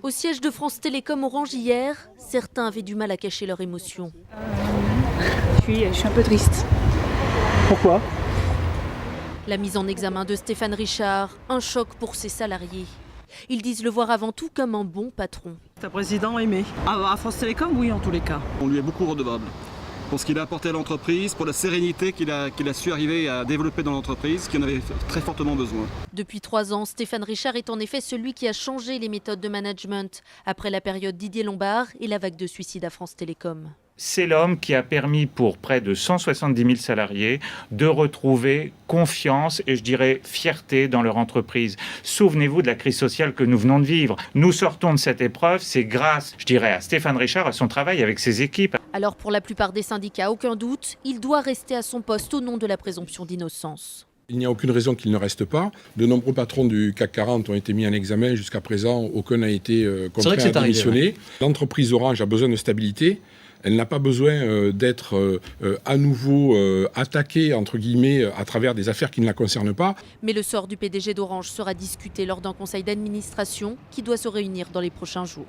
Au siège de France Télécom Orange hier, certains avaient du mal à cacher leur émotion. Je suis un peu triste. Pourquoi ? La mise en examen de Stéphane Richard, un choc pour ses salariés. Ils disent le voir avant tout comme un bon patron. C'est un président aimé. À France Télécom, oui, en tous les cas. On lui est beaucoup redevable pour ce qu'il a apporté à l'entreprise, pour la sérénité qu'il a su arriver à développer dans l'entreprise, qui en avait très fortement besoin. Depuis 3 ans, Stéphane Richard est en effet celui qui a changé les méthodes de management après la période Didier Lombard et la vague de suicides à France Télécom. C'est l'homme qui a permis pour près de 170 000 salariés de retrouver confiance et je dirais fierté dans leur entreprise. Souvenez-vous de la crise sociale que nous venons de vivre. Nous sortons de cette épreuve, c'est grâce, je dirais, à Stéphane Richard, à son travail avec ses équipes. Alors pour la plupart des syndicats, aucun doute, il doit rester à son poste au nom de la présomption d'innocence. Il n'y a aucune raison qu'il ne reste pas. De nombreux patrons du CAC 40 ont été mis en examen. Jusqu'à présent, aucun n'a été contraint à démissionner. L'entreprise Orange a besoin de stabilité. Elle n'a pas besoin d'être à nouveau attaquée, entre guillemets, à travers des affaires qui ne la concernent pas. Mais le sort du PDG d'Orange sera discuté lors d'un conseil d'administration qui doit se réunir dans les prochains jours.